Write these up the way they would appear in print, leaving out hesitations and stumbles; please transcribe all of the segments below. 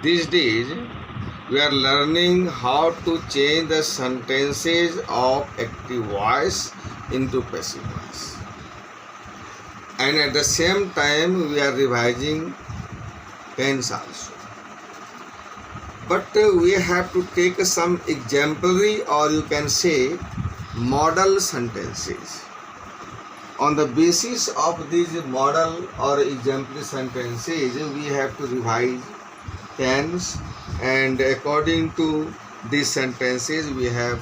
These days, we are learning how to change the sentences of active voice into passive voice. And at the same time, we are revising tense also. But we have to take some exemplary, or you can say model sentences. On the basis of these model or exemplary sentences, we have to revise tense, and according to these sentences, we have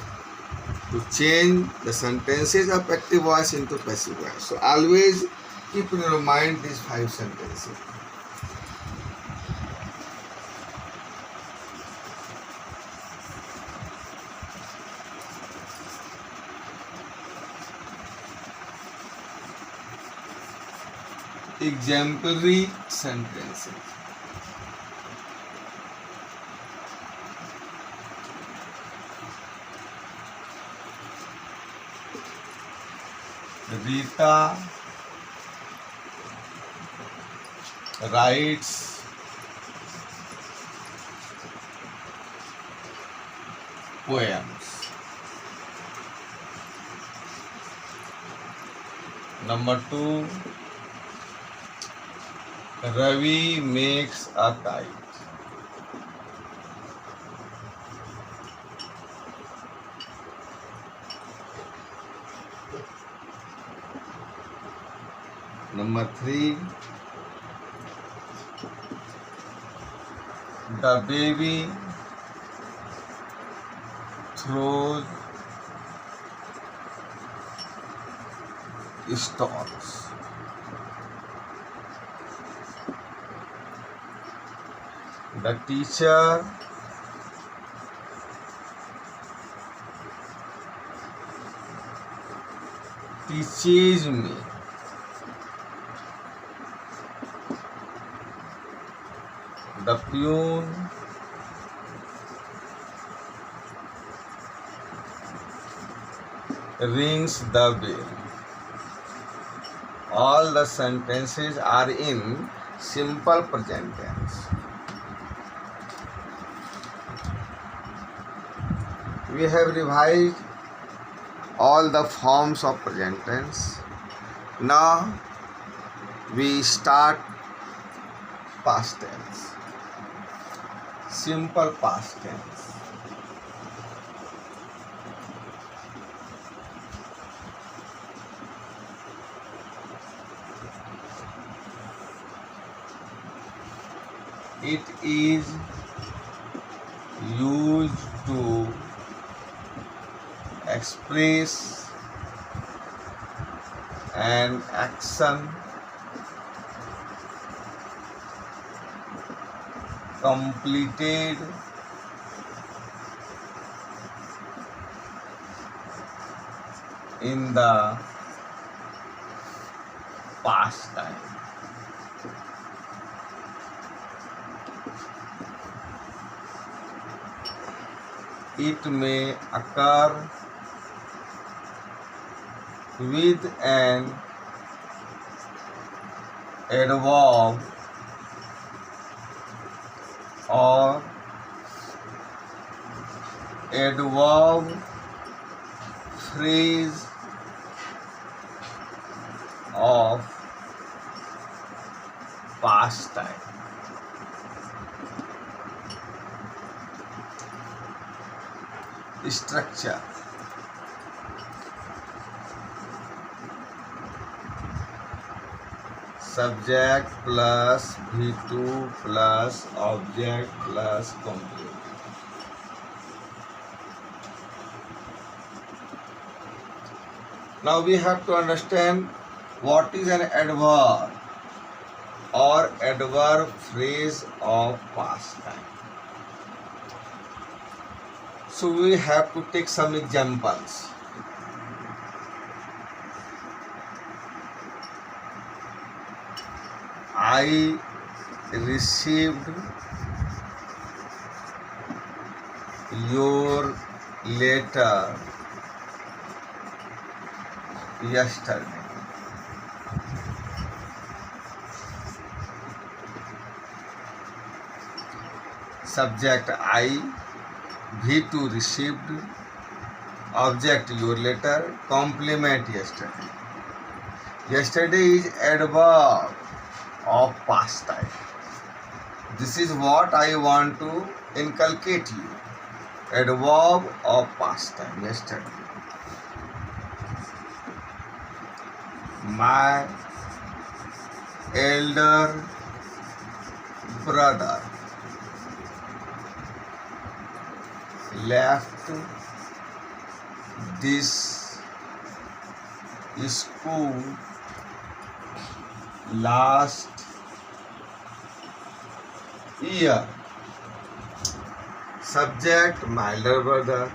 to change the sentences of active voice into passive voice. So always keep in your mind these 5 sentences. Exemplary sentences. Rita writes poems. Number 2, Ravi makes a kite. Number 3, the baby throws stones. The teacher teaches me. The peon rings the bell. All the sentences are in simple present tense. We have revised all the forms of present tense. Now we start past tense. Simple past tense. It is used to express an action completed in the past time. It may occur with an adverb or adverb phrase of past time. Structure. Subject plus V2 plus object plus complement. Now we have to understand what is an adverb or adverb phrase of past time. So we have to take some examples. I received your letter yesterday. subject I, V2 received, object your letter, complement yesterday. Yesterday is adverb of past time. This is what I want to inculcate you. Adverb of past time, yesterday. My elder brother left this school last year. Subject my elder brother.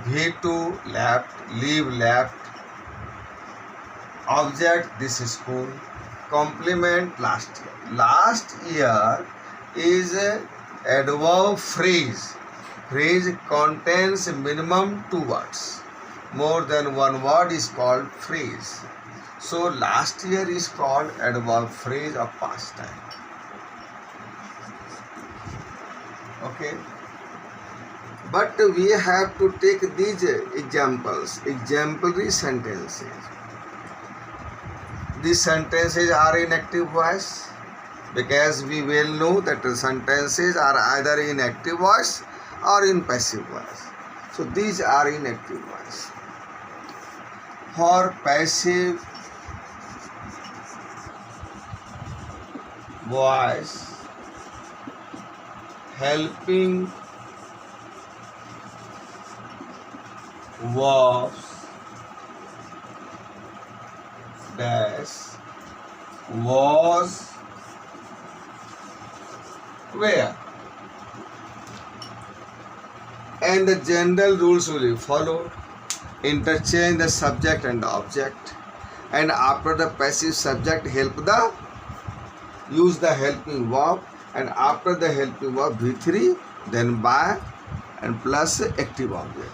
V2 left, leave left. Object this school. Complement last year. Last year is a adverb phrase. Phrase contains minimum 2 words. More than one word is called phrase. So last year is called adverb phrase of past time. Okay. But we have to take these examples, exemplary sentences. These sentences are in active voice because we well know that the sentences are either in active voice or in passive voice. So these are in active voice. For passive voice, helping verbs dash was where, and the general rules will be followed. Interchange the subject and the object, and after the passive subject use the helping verb, and after the helping verb V3, then by and plus active object.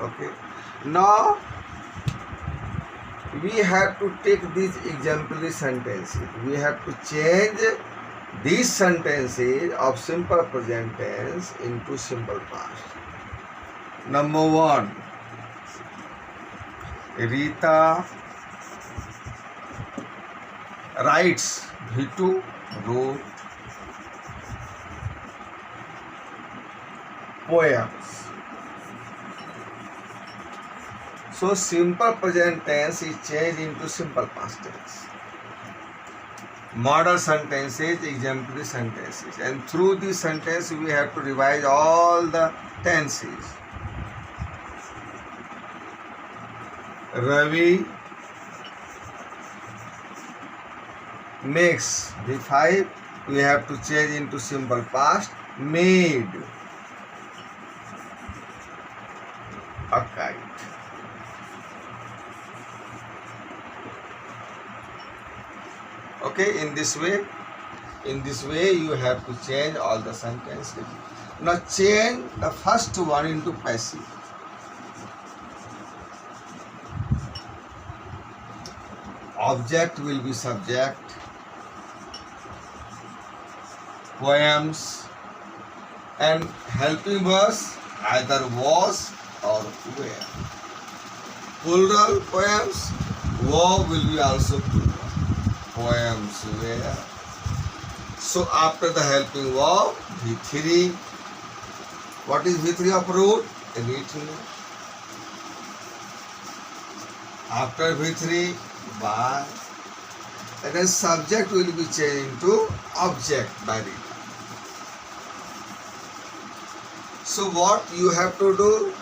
Okay. Now we have to take these exemplary sentences. We have to change these sentences of simple present tense into simple past. Number 1. Rita writes, V2 wrote poems. So simple present tense is changed into simple past tense. Model sentences, exemplary sentences, and through this sentence we have to revise all the tenses. Ravi makes, V5 we have to change into simple past, made a kite. Okay, in this way you have to change all the sentences. Now change the first one into passive. Object will be subject, poems, and helping verb either was or were. Plural poems, verb will be also plural. Poems were. So after the helping verb, V3. What is V3 of root? Written. After V3, by. And then subject will be changed into object by Rita. So what you have to do?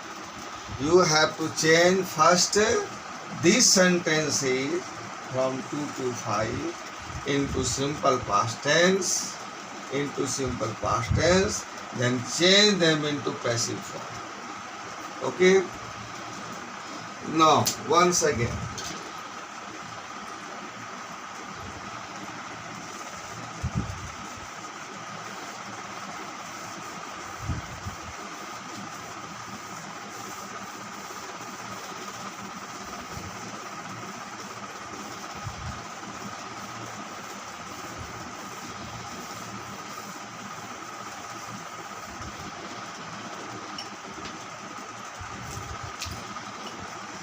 You have to change first these sentences from 2 to 5 into simple past tense, then change them into passive form. Okay? Now, once again,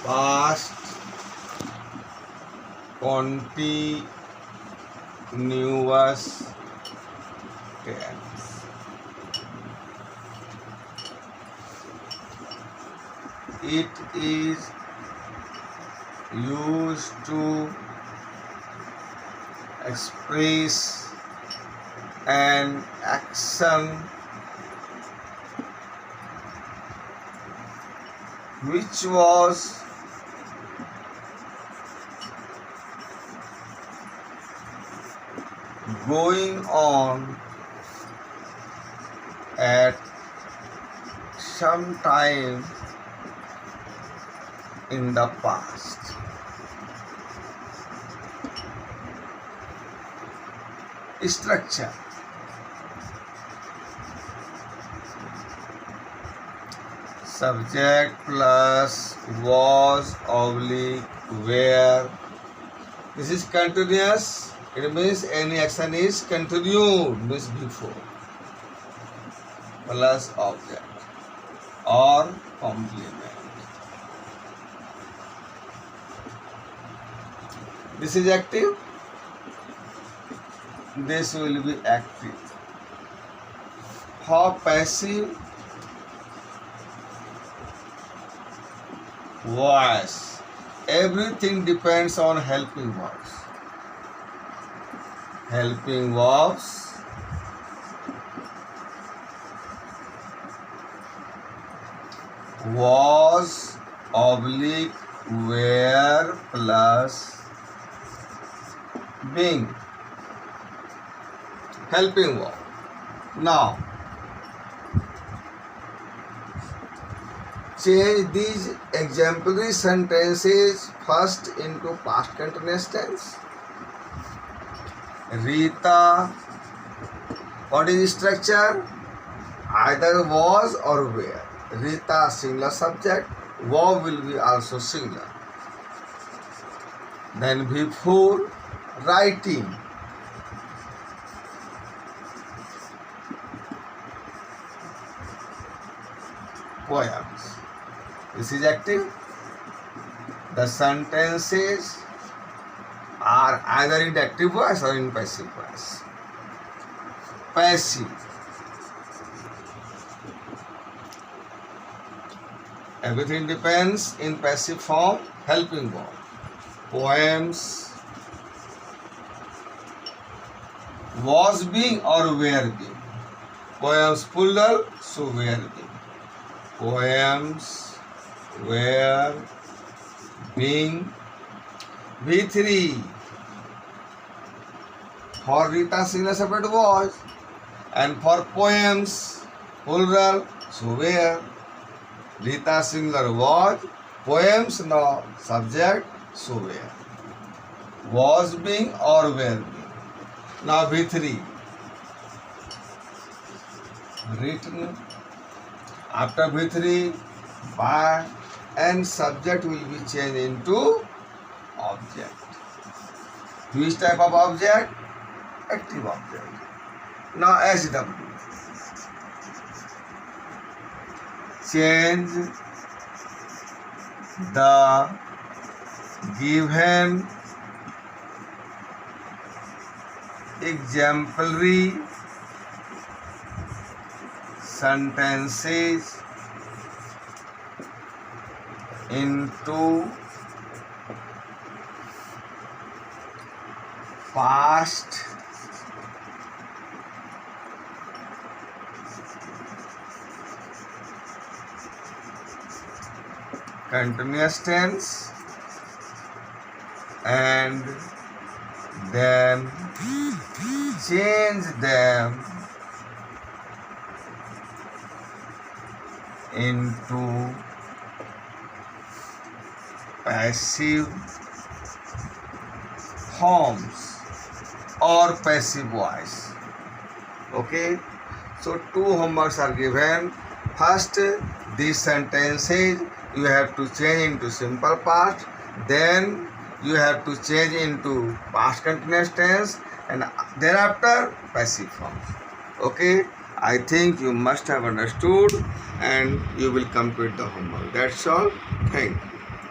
past continuous tense. It is used to express an action which was going on at some time in the past. Structure. Subject plus was oblique where. This is continuous. It means any action is continued, means before, plus object or complement. This is active. This will be active. For passive voice, everything depends on helping verbs. Helping verbs was oblique were plus being. Helping verb. Now change these exemplary sentences first into past continuous tense. Rita, what is structure? Either was or were. Rita singular subject, verb will be also singular. Then before writing, poems. This is active. The sentences are either in active voice or in passive voice. Passive. Everything depends in passive form. Helping verb. Poems was being or were being. Poems plural, so were being. Poems were being. V3 for Rita singular separate was, and for poems plural, so were. Rita singular was, poems no subject, so were. Was being or were being. Now V3 written. After V3 by and subject will be changed into object. Which type of object? Active object. Now SW. Change the given exemplary sentences into past continuous tense and then change them into passive forms or passive voice. Okay, so two homeworks are given. First, these sentences you have to change into simple past, then you have to change into past continuous tense, and thereafter passive forms. Okay, I think you must have understood and you will complete the homework. That's all. Thank you.